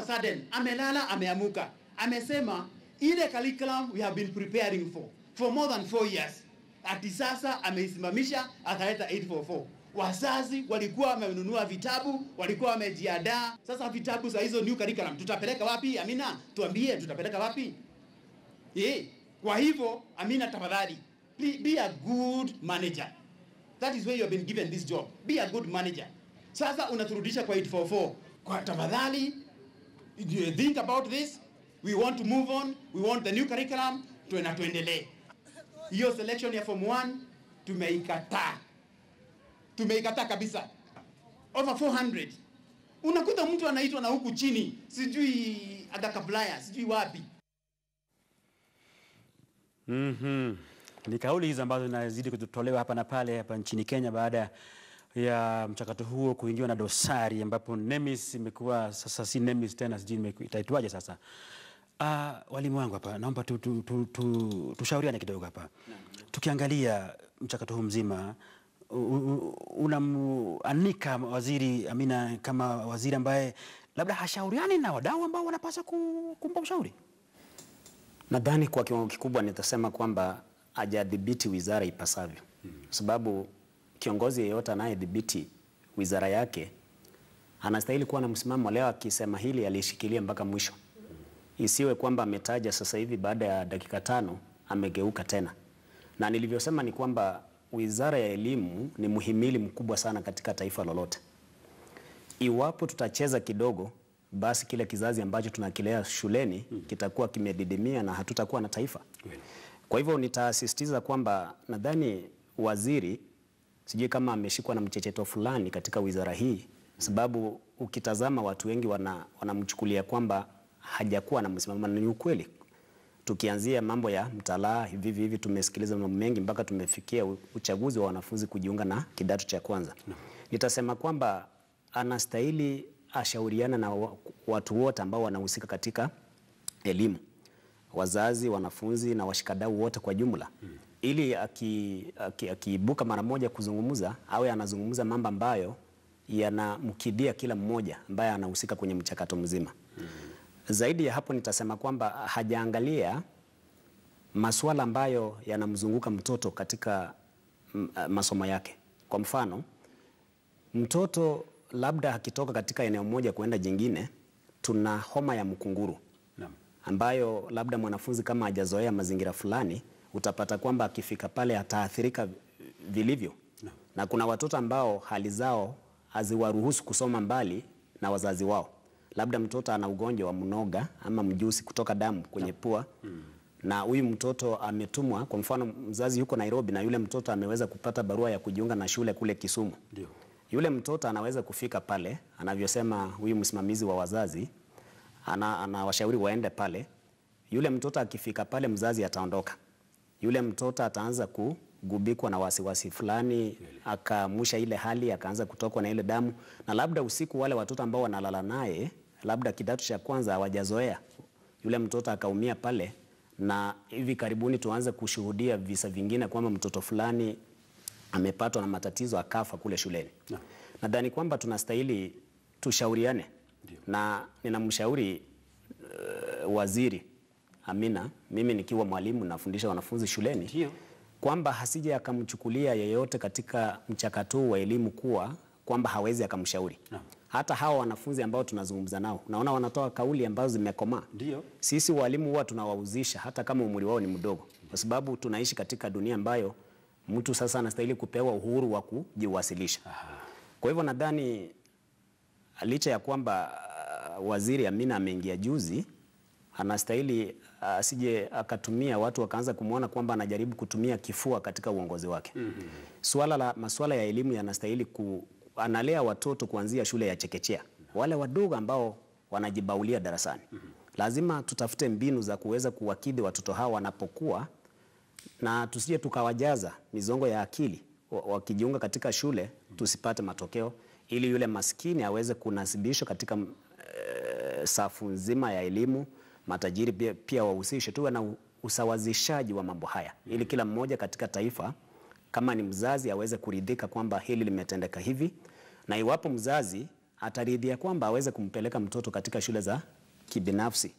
sudden amelala ameamuka amesema ile curriculum we have been preparing for more than 4 years ati sasa ameisimamisha akaleta 844. Wazazi walikuwa wamenunua vitabu, walikuwa wamejiandaa. Sasa vitabu za hizo new curriculum tutapeleka wapi? Amina, tuambie tutapeleka wapi? Kwa hivyo Amina, tafadhali be a good manager. That is where you have been given this job. Be a good manager. Sasa unaturudisha kwa 844. Kwa tafadhali, you think about this. We want to move on. We want the new curriculum. Tuendelee. Hiyo selection ya form 1 tumeikataa. Tumeikataa kabisa. Over 400. Unakuta mtu anaitwa na huku chini, sijui Adakablaya, sijui wapi. Ni kauli hizo ambazo zinazidi kutolewa hapa na pale hapa nchini Kenya baada ya mchakato huo kuingiwa na dosari, ambapo NEMIS imekuwa sasa si NEMIS tena, sijui itaitwaje sasa. Walimu wangu hapa, naomba tushauriane kidogo hapa. Tukiangalia mchakato huu mzima, unamuanika waziri Amina kama waziri ambaye labda hashauriani na wadau ambao wanapaswa kumpa ushauri. Nadhani kwa kiwango kikubwa nitasema kwamba hajadhibiti wizara ipasavyo. Sababu kiongozi yeyote anayedhibiti wizara yake anastahili kuwa na msimamo. Leo akisema hili alishikilia mpaka mwisho. Isiwe kwamba ametaja sasa hivi baada ya dakika 5 amegeuka tena. Na nilivyosema ni kwamba wizara ya elimu ni muhimili mkubwa sana katika taifa lolote. Iwapo tutacheza kidogo, basi kile kizazi ambacho tunakilea shuleni kitakuwa kimedidimia na hatutakuwa na taifa. Kwa hivyo nitasisitiza kwamba nadhani waziri sijui kama ameshikwa na mchecheto fulani katika wizara hii, sababu ukitazama watu wengi wanamchukulia kwamba hajakuwa na msimamo. Ni ukweli. Tukianzia mambo ya mtalaa hivi tumesikiliza mambo mengi mpaka tumefikia uchaguzi wa wanafunzi kujiunga na kidato cha kwanza. Nitasema kwamba anastahili ashauriana na watu wote ambao wanahusika katika elimu. Wazazi, wanafunzi na washikadau wote kwa jumla. Ili akiibuka mara moja kuzungumza, awe anazungumza mambo ambayo yanamkidia kila mmoja ambaye anahusika kwenye mchakato mzima. Zaidi ya hapo nitasema kwamba hajaangalia masuala ambayo yanamzunguka mtoto katika masomo yake. Kwa mfano, mtoto labda akitoka katika eneo moja kwenda jingine, tuna homa ya mkunguru. Ambayo labda mwanafunzi kama hajazoea mazingira fulani, utapata kwamba akifika pale ataathirika vilivyo. Na kuna watoto ambao hali zao haziwaruhusu kusoma mbali na wazazi wao. Labda mtoto ana ugonjwa wa mnoga ama mjusi kutoka damu kwenye pua. Na huyu mtoto ametumwa, kwa mfano mzazi yuko Nairobi na yule mtoto ameweza kupata barua ya kujiunga na shule kule Kisumu. Yule mtoto anaweza kufika pale, anavyosema huyu msimamizi wa wazazi, anawashauri waende pale. Yule mtoto akifika pale mzazi ataondoka. Yule mtoto ataanza kugubikwa na wasiwasi fulani, akamusha ile hali, akaanza kutokwa na ile damu. Na labda usiku wale watoto ambao wanalala naye, labda kidato cha kwanza hawajazoea, yule mtoto akaumia pale. Na hivi karibuni tuanze kushuhudia visa vingine kwamba mtoto fulani amepatwa na matatizo akafa kule shuleni. Nadhani kwamba tunastahili tushauriane. Na ninamshauri waziri Amina, mimi nikiwa mwalimu nafundisha wanafunzi shuleni, kwamba hasije akamchukulia yeyote katika mchakato wa elimu kwamba hawezi akamshauri. Hata hawa wanafunzi ambao tunazungumza nao, naona wanatoa kauli ambazo zimekomaa. Sisi walimu huwa tunawauzisha hata kama umri wao ni mdogo, kwa sababu tunaishi katika dunia ambayo mtu sasa anastahili kupewa uhuru wa kujiwasilisha. Kwa hivyo nadhani licha ya kwamba waziri Amina ameingia juzi, anastahili asije akatumia watu wakaanza kumuona kwamba anajaribu kutumia kifua katika uongozi wake. Masuala ya elimu yanastahili analea watoto kuanzia shule ya chekechea. Wale wadogo ambao wanajibaulia darasani. Lazima tutafute mbinu za kuweza kuwakidhi watoto hawa wanapokuwa, na tusije tukawajaza mizongo ya akili wakijiunga katika shule tusipate matokeo, ili yule maskini aweze kunasibishwa katika safu nzima ya elimu. Matajiri pia wahusishwe, tuwe na usawazishaji wa mambo haya, ili kila mmoja katika taifa, kama ni mzazi, aweze kuridhika kwamba hili limetendeka hivi, na iwapo mzazi ataridhia kwamba aweze kumpeleka mtoto katika shule za kibinafsi,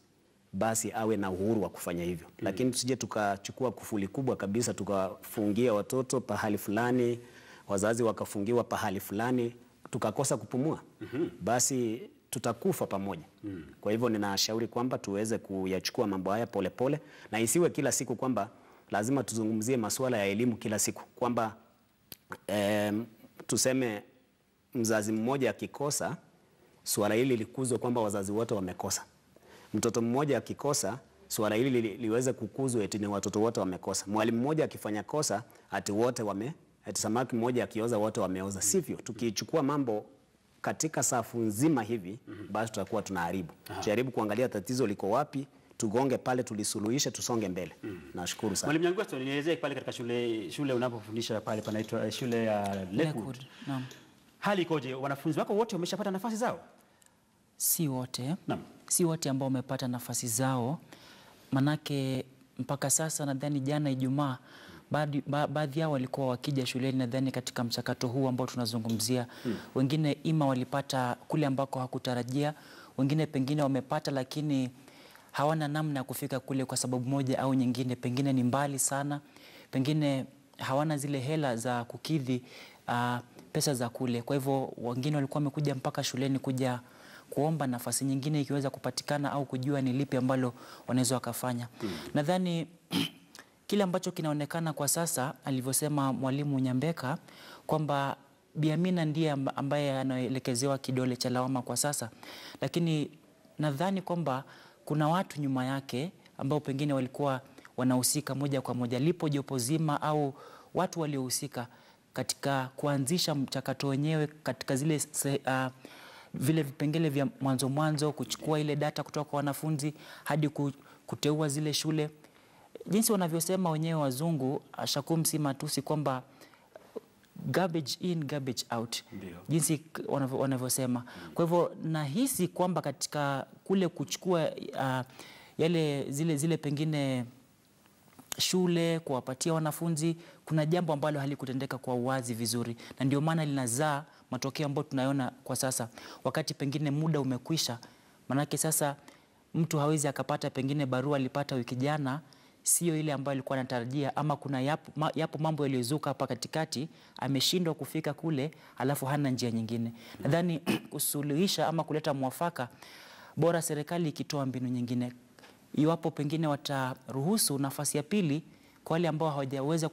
basi awe na uhuru wa kufanya hivyo. Lakini tusije tukachukua kufuli kubwa kabisa tukafungia watoto pahali fulani, wazazi wakafungiwa pahali fulani, tukakosa kupumua. Basi tutakufa pamoja. Kwa hivyo ninashauri kwamba tuweze kuyachukua mambo haya polepole, na isiwe kila siku kwamba lazima tuzungumzie masuala ya elimu kila siku, kwamba tuseme mzazi mmoja akikosa, swala hili likuzwe kwamba wazazi wote wamekosa. Mtoto mmoja akikosa, swala hili liweze kukuzwa eti ni watoto wote wamekosa. Mwalimu mmoja akifanya kosa, ati wote ati samaki mmoja akioza wote wameoza. Sivyo. Tukichukua mambo katika safu nzima hivi, basi tutakuwa tunaharibu. Jaribu kuangalia tatizo liko wapi, tugonge pale, tulisuluhisha, tusonge mbele. Nashukuru sana. Mwalimu Nyangwesto, nielezee pale katika shule unapofundisha pale panaitwa shule ya Lakewood. Naam. Hali ikoje? Wanafunzi wako wote wameshapata nafasi zao? Si wote. Naam. Si wote ambao wamepata nafasi zao. Manake mpaka sasa nadhani jana Ijumaa baadhi yao walikuwa wakija shuleni nadhani katika mchakato huu ambao tunazungumzia. Wengine ima walipata kule ambako hakutarajia, wengine pengine wamepata lakini hawana namna ya kufika kule kwa sababu moja au nyingine, pengine ni mbali sana, pengine hawana zile hela za kukidhi pesa za kule. Kwa hivyo wengine walikuwa wamekuja mpaka shuleni kuja kuomba nafasi nyingine ikiweza kupatikana au kujua ni lipi ambalo wanaweza wakafanya. Nadhani kile ambacho kinaonekana kwa sasa alivyosema mwalimu Nyambeka kwamba Bi Amina ndiye ambaye anaelekezewa kidole cha lawama kwa sasa, lakini nadhani kwamba kuna watu nyuma yake ambao pengine walikuwa wanahusika moja kwa moja. Lipo jopo zima au watu waliohusika katika kuanzisha mchakato wenyewe katika zile vile vipengele vya mwanzo, kuchukua ile data kutoka kwa wanafunzi hadi kuteua zile shule. Jinsi wanavyosema wenyewe wazungu, Shakum si matusi, kwamba garbage in garbage out. Ndiyo. Jinsi wanavyosema. Kwa hivyo nahisi kwamba katika kule kuchukua zile pengine shule kuwapatia wanafunzi, kuna jambo ambalo halikutendeka kwa uwazi vizuri, na ndio maana linazaa matokeo ambayo tunayoona kwa sasa, wakati pengine muda umekwisha. Manake sasa mtu hawezi akapata pengine barua alipata wiki jana, sio ile ambayo alikuwa anatarajia, ama kuna yapo mambo yaliyozuka hapa katikati, ameshindwa kufika kule, alafu hana njia nyingine. Nadhani kusuluhisha ama kuleta mwafaka, bora serikali ikitoa mbinu nyingine. Iwapo pengine wataruhusu nafasi ya pili kwa wale ambao hawajaweza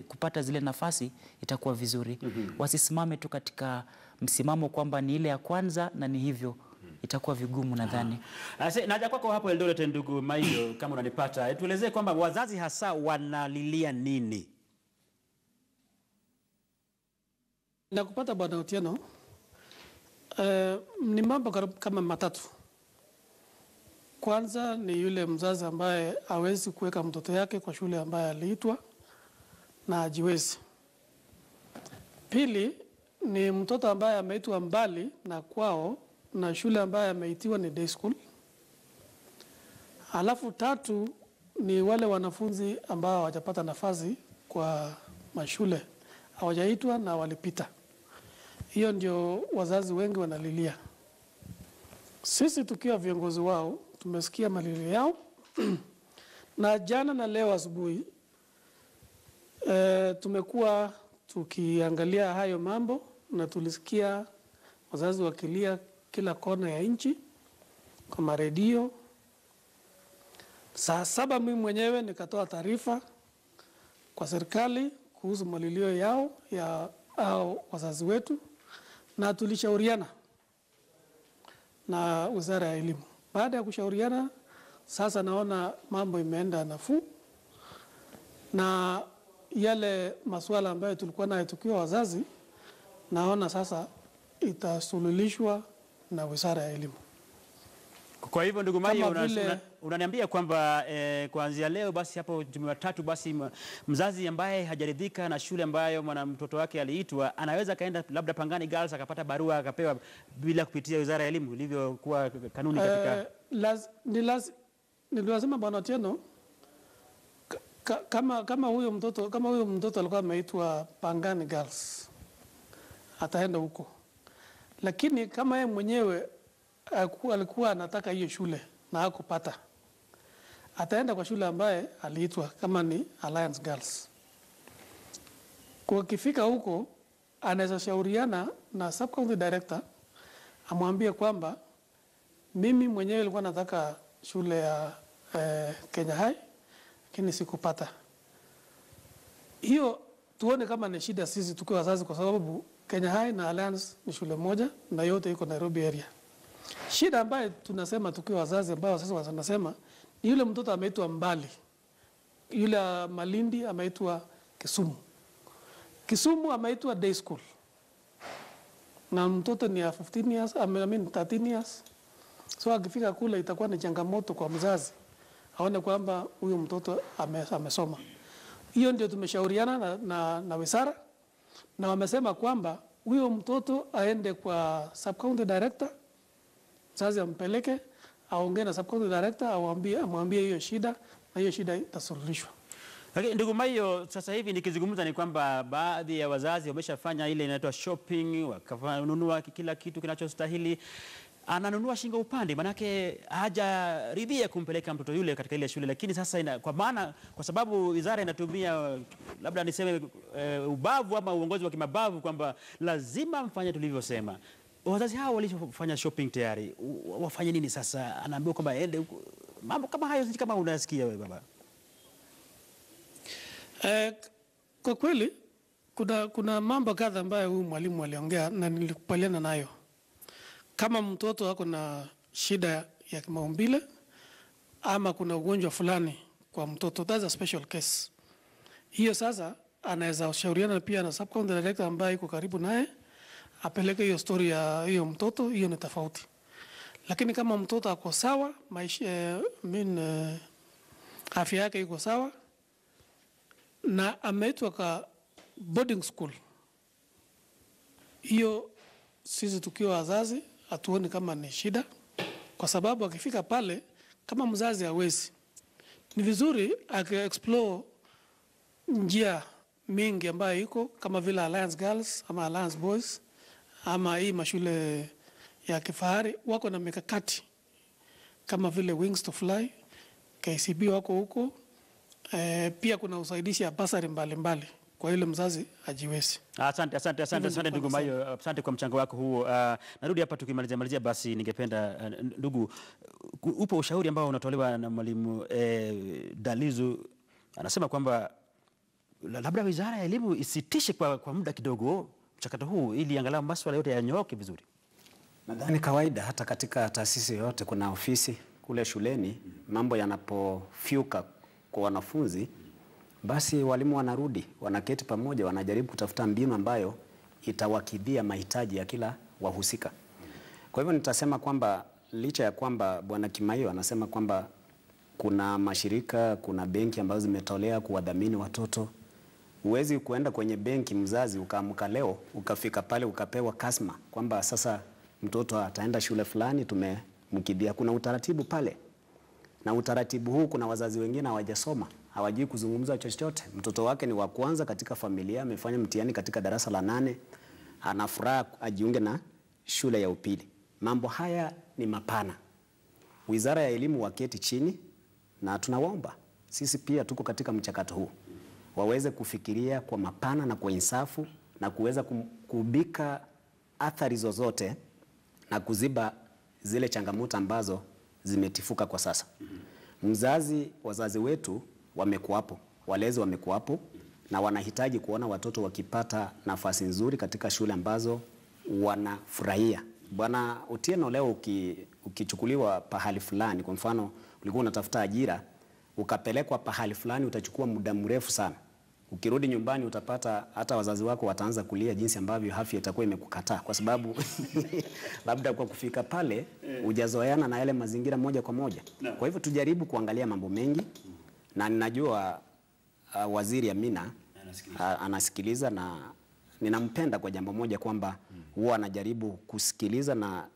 kupata zile nafasi, itakuwa vizuri. Wasisimame tu katika msimamo kwamba ni ile ya kwanza na ni hivyo. Itakuwa vigumu nadhani. Naja kwako hapo Eldoret, ndugu Maiyo, kama unanipata, tuelezee kwamba wazazi hasa wanalilia nini? Nakupata Bwana Otieno. Ni mambo kama matatu. Kwanza ni yule mzazi ambaye hawezi kuweka mtoto yake kwa shule ambaye aliitwa na hajiwezi. Pili ni mtoto ambaye ameitwa mbali na kwao na shule ambaye ameitiwa ni day school. Alafu tatu ni wale wanafunzi ambao hawajapata nafasi kwa mashule, hawajaitwa na walipita. Hiyo ndio wazazi wengi wanalilia. Sisi tukiwa viongozi wao tumesikia malilio yao na jana na leo asubuhi tumekuwa tukiangalia hayo mambo na tulisikia wazazi wakilia kila kona ya nchi kwa maredio. Saa 7 mimi mwenyewe nikatoa taarifa kwa serikali kuhusu malilio yao au wazazi wetu, na tulishauriana na Wizara ya Elimu. Baada ya kushauriana, sasa naona mambo imeenda nafuu, na yale masuala ambayo tulikuwa nayo tukiwa wazazi, naona sasa itasuluhishwa na Wizara ya Elimu. Kwa hivyo ndugu Maiyo, unaniambia kwamba kuanzia leo basi hapo Jumatatu basi mzazi ambaye hajaridhika na shule ambayo mtoto wake aliitwa anaweza kaenda labda Pangani Girls akapata barua akapewa bila kupitia Wizara ya Elimu ilivyokuwa kanuni katika ni lazima Bwana Otieno, kama huyo mtoto alikuwa ameitwa Pangani Girls ataenda huko, lakini kama yeye mwenyewe alikuwa anataka hiyo shule na hakupata, ataenda kwa shule ambaye aliitwa kama ni Alliance Girls. Kwa kifika huko anaweza shauriana na sub county director amwambie kwamba mimi mwenyewe nilikuwa nataka shule ya Kenya High lakini sikupata. Hiyo tuone kama ni shida sisi tukiwa wazazi, kwa sababu Kenya High na Alliance ni shule moja na yote iko Nairobi area. Shida ambayo tunasema tukiwa wazazi, ambao sasa wanasema ni yule mtoto ameitwa mbali, yule Malindi ameitwa Kisumu, Kisumu ameitwa day school, na mtoto ni ya 15 years, I mean 13 years. So akifika kule itakuwa ni changamoto kwa mzazi aone kwamba huyo mtoto amesoma. Hiyo ndio tumeshauriana na wizara, na wamesema kwamba huyo mtoto aende kwa sub county director, mzazi ampeleke aongee na sub county director, amwambie hiyo shida, na hiyo shida itasuluhishwa. Okay, ndugu Maio, sasa hivi nikizungumza ni kwamba baadhi ya wazazi wameshafanya ile inaitwa shopping, wakanunua kila kitu kinachostahili. Ananunua shingo upande, manake hajaridhia kumpeleka mtoto yule katika ile shule, lakini sasa kwa sababu wizara inatumia labda niseme ubavu ama uongozi wa kimabavu kwamba lazima mfanye tulivyosema. Wazazi hao walifanya shopping tayari, wafanye nini sasa? Anaambiwa kwamba aende huko. Mambo kama hayo kama unasikia wewe baba. Kwa kweli kuna mambo kadhaa ambayo huyu mwalimu aliongea na nilikubaliana nayo. Kama mtoto wako na shida ya kimaumbile ama kuna ugonjwa fulani kwa mtoto, that's a special case. Hiyo sasa anaweza shauriana pia na sub county director ambaye iko karibu naye, apeleke hiyo story ya hiyo mtoto, hiyo ni tofauti. Lakini kama mtoto ako sawa, afya yake iko sawa na ameitwa kwa boarding school, hiyo sisi tukiwa wazazi hatuoni kama ni shida, kwa sababu akifika pale kama mzazi hawezi, ni vizuri explore njia mingi ambayo iko kama vile Alliance Girls ama Alliance Boys ama hii mashule ya kifahari wako na mikakati kama vile Wings to Fly, KCB wako huko. Pia kuna usaidizi ya basari mbalimbali kwa ile mzazi ajiwezi. Asante ndugu Maio, asante kwa mchango wako huo. Narudi hapa tukimalizia basi, ningependa ndugu, upo ushauri ambao unatolewa na mwalimu Dalizu, anasema kwamba labda wizara ya elimu isitishe kwa muda kidogo mchakato huu ili angalau masuala yote yanyooke vizuri. Nadhani kawaida hata katika taasisi yote kuna ofisi kule shuleni, mambo yanapofyuka kwa wanafunzi, basi walimu wanarudi, wanaketi pamoja, wanajaribu kutafuta mbinu ambayo itawakidhia mahitaji ya kila wahusika. Kwa hivyo nitasema kwamba licha ya kwamba Bwana Kimaio anasema kwamba kuna mashirika, kuna benki ambazo zimetolea kuwadhamini watoto, huwezi kuenda kwenye benki mzazi ukaamka leo ukafika pale ukapewa kasma kwamba sasa mtoto ataenda shule fulani tumemkidhia. Kuna utaratibu pale, na utaratibu huu kuna wazazi wengine hawajasoma, hawajui kuzungumza chochote. Mtoto wake ni wa kwanza katika familia, amefanya mtihani katika darasa la 8, anafuraha ajiunge na shule ya upili. Mambo haya ni mapana. Wizara ya Elimu waketi chini, na tunawaomba sisi pia tuko katika mchakato huu, waweze kufikiria kwa mapana na kwa insafu na kuweza kubika athari zozote na kuziba zile changamoto ambazo zimetifuka kwa sasa. Wazazi wetu wamekuwapo, walezi wamekuwapo, na wanahitaji kuona watoto wakipata nafasi nzuri katika shule ambazo wanafurahia. Bwana Otieno, leo ukichukuliwa pahali fulani, kwa mfano ulikuwa unatafuta ajira, ukapelekwa pahali fulani, utachukua muda mrefu sana. Ukirudi nyumbani utapata hata wazazi wako wataanza kulia jinsi ambavyo afya itakuwa imekukataa, kwa sababu labda kwa kufika pale hujazoeana na yale mazingira moja kwa moja. Kwa hivyo tujaribu kuangalia mambo mengi, na ninajua Waziri Amina anasikiliza, na ninampenda kwa jambo moja kwamba huwa anajaribu kusikiliza, na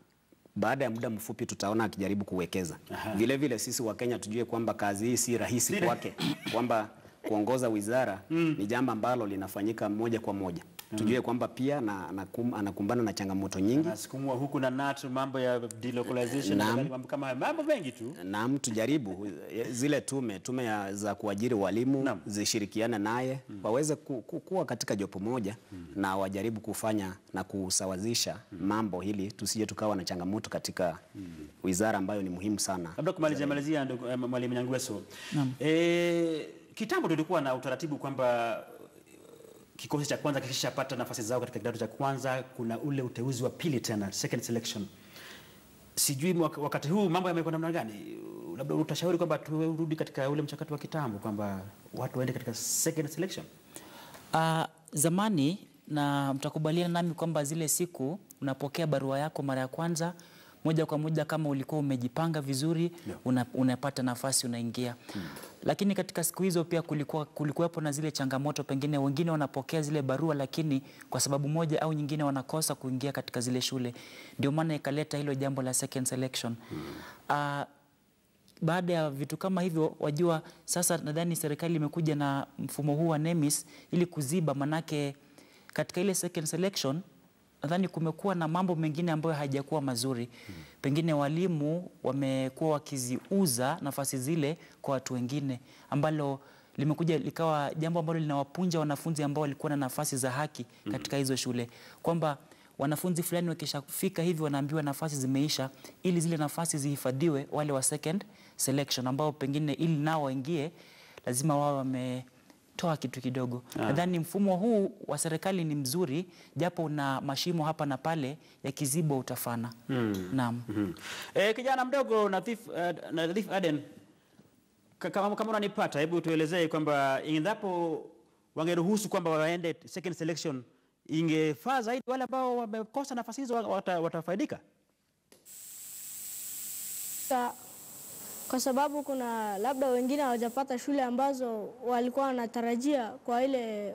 baada ya muda mfupi tutaona akijaribu kuwekeza. Vile vile sisi wa Kenya tujue kwamba kazi hii si rahisi kwake, kwamba kuongoza wizara ni jambo ambalo linafanyika moja kwa moja. tujue kwamba pia anakumbana na changamoto nyingi. Anasukumwa huku na natu, mambo ya delocalization na mambo kama haya, mambo mengi tu. Naam, tujaribu zile tume za kuajiri walimu zishirikiane naye waweze kuwa katika jopo moja na wajaribu kufanya na kusawazisha mambo hili tusije tukawa na changamoto katika wizara ambayo ni muhimu sana. Labda kumalizia Mwalimu Nyangweso. Kitambo tulikuwa na utaratibu kwamba kikosi cha kwanza kikishapata nafasi zao katika kidato cha kwanza kuna ule uteuzi wa pili tena, second selection. Sijui wakati huu mambo yamekuwa namna gani? Labda utashauri kwamba turudi katika ule mchakato wa kitambo kwamba watu waende katika second selection. Zamani, na mtakubaliana nami kwamba zile siku unapokea barua yako mara ya kwanza, moja kwa moja kama ulikuwa umejipanga vizuri, unapata nafasi unaingia. Lakini katika siku hizo pia kulikuwepo na zile changamoto, pengine wengine wanapokea zile barua lakini kwa sababu moja au nyingine wanakosa kuingia katika zile shule. Ndio maana ikaleta hilo jambo la second selection. Baada ya vitu kama hivyo, wajua sasa nadhani serikali imekuja na mfumo huu wa NEMIS ili kuziba, manake katika ile second selection nadhani kumekuwa na mambo mengine ambayo hayajakuwa mazuri. Pengine walimu wamekuwa wakiziuza nafasi zile kwa watu wengine, ambalo limekuja likawa jambo ambalo linawapunja wanafunzi ambao walikuwa na nafasi za haki katika hizo shule. Kwamba wanafunzi fulani wakishafika hivi wanaambiwa nafasi zimeisha, ili zile nafasi zihifadhiwe wale wa second selection ambao pengine ili nao waingie lazima wao wametoa kitu kidogo. Nadhani mfumo huu wa serikali ni mzuri, japo una mashimo hapa na pale, ya kizibo utafana. Naam. Kijana mdogo Nadhif Aden, kama unanipata, hebu tuelezee kwamba endapo wangeruhusu kwamba waende second selection, ingefaa zaidi wale ambao wamekosa nafasi hizo watafaidika? Kwa sababu kuna labda wengine hawajapata shule ambazo walikuwa wanatarajia kwa ile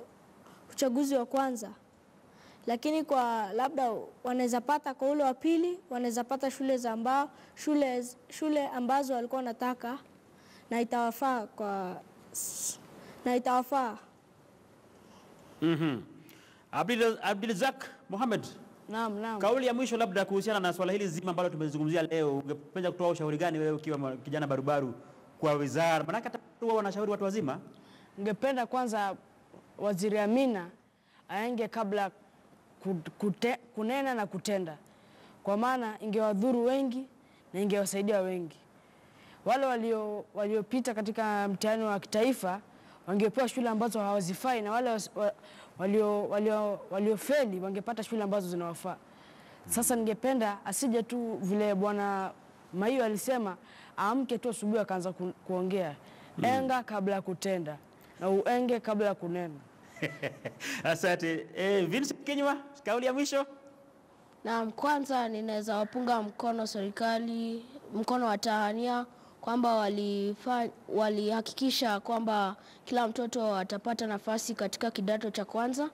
uchaguzi wa kwanza, lakini kwa labda wanaweza pata kwa ule wa pili, wanaweza pata shule ambazo walikuwa wanataka na itawafaa. Abdulrazak Mohamed. Naam. Kauli ya mwisho labda kuhusiana na swala hili zima ambalo tumezungumzia leo, ungependa kutoa ushauri gani wewe ukiwa kijana barubaru kwa wizara? Maana hata wao wanashauri watu wazima. Ningependa kwanza Waziri Amina aenge kabla kunena na kutenda, kwa maana ingewadhuru wengi na ingewasaidia wengi. Wale waliopita katika mtihani wa kitaifa wangepewa shule ambazo hawazifai, na wale waliofeli wangepata shule ambazo zinawafaa. Sasa ningependa asije tu vile Bwana Maio alisema, aamke tu asubuhi akaanza kuongea. Enga kabla kutenda na uenge kabla kunena. Asante. Vincent Kinywa, kauli ya mwisho? Na kwanza ninaweza wapunga mkono serikali, mkono wa tahania, kwamba walihakikisha kwamba kila mtoto atapata nafasi katika kidato cha kwanza,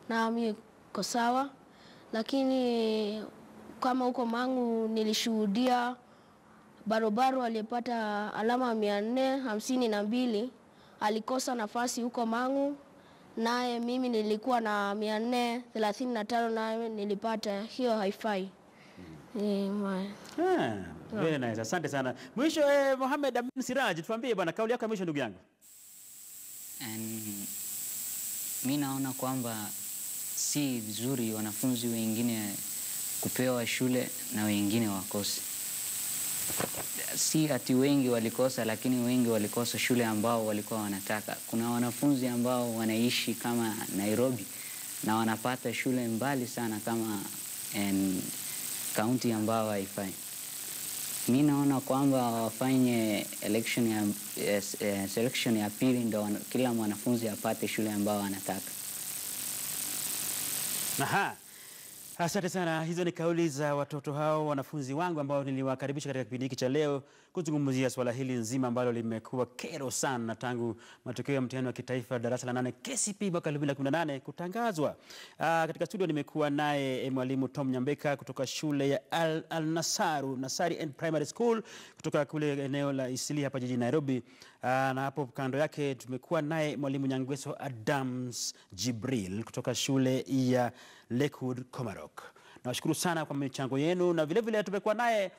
na mimi iko sawa. Lakini kama huko Mangu nilishuhudia barobaro aliyepata alama 452 alikosa nafasi huko Mangu, naye mimi nilikuwa na 435 naye nilipata. Hiyo haifai. Very nice. Asante sana. Mwisho Mohamed Amin Siraj, tuambie bwana, kauli yako ya mwisho ndugu yangu. Mimi naona kwamba si vizuri wanafunzi wengine kupewa shule na wengine wakose. Si ati wengi walikosa, lakini wengi walikosa shule ambao walikuwa wanataka. Kuna wanafunzi ambao wanaishi kama Nairobi na wanapata shule mbali sana kama kaunti ambao haifai. Mimi naona kwamba wafanye selection ya pili ndio kila mwanafunzi apate shule ambao anataka. Aha. Asante sana. Hizo ni kauli za watoto hao, wanafunzi wangu ambao niliwakaribisha katika kipindi hiki cha leo kuzungumzia swala hili nzima ambalo limekuwa kero sana tangu matokeo ya mtihani wa kitaifa darasa la 8 KCPE mwaka 2018 kutangazwa. Katika studio nimekuwa naye mwalimu Tom Nyambeka kutoka shule ya Nasari and Primary School kutoka kule eneo la Isili hapa jijini Nairobi. Na hapo kando yake tumekuwa naye mwalimu Nyangweso Adams Jibril kutoka shule ya Lakewood Komarok. Nawashukuru sana kwa michango yenu, na vile vile tumekuwa naye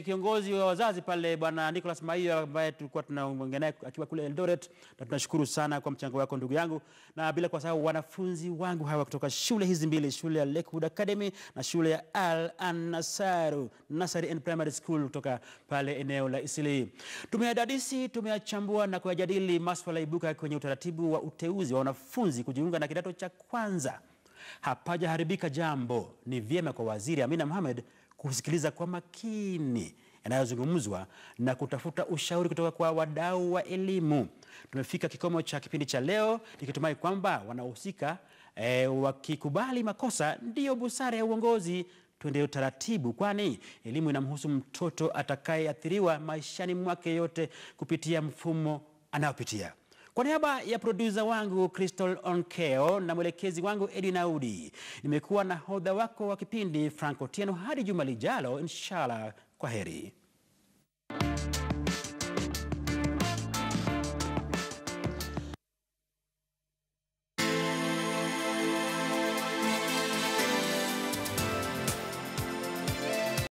kiongozi wa wazazi pale Bwana Nicholas Maiyo ambaye tulikuwa tunaongea naye akiwa kule Eldoret, na tunashukuru sana kwa mchango wako ndugu yangu, na bila kusahau wanafunzi wangu hawa kutoka shule hizi mbili, shule ya Lakewood Academy na shule ya Al-Nasaru Nursery and Primary School kutoka pale eneo la Isili. Tumeadadisi, tumeyachambua na kuyajadili masuala ibuka kwenye utaratibu wa uteuzi wa wanafunzi kujiunga na kidato cha kwanza. Hapajaharibika jambo. Ni vyema kwa Waziri Amina Mohamed kusikiliza kwa makini yanayozungumzwa na kutafuta ushauri kutoka kwa wadau wa elimu. Tumefika kikomo cha kipindi cha leo, nikitumai kwamba wanahusika wakikubali makosa ndiyo busara ya uongozi. Tuende utaratibu, kwani elimu inamhusu mtoto atakayeathiriwa maishani mwake yote kupitia mfumo anaopitia. Kwa niaba ya producer wangu Crystal Onkeo na mwelekezi wangu Edwin Audi, nimekuwa na hodha wako wa kipindi Franco Tieno. Hadi juma lijalo inshallah, kwa heri.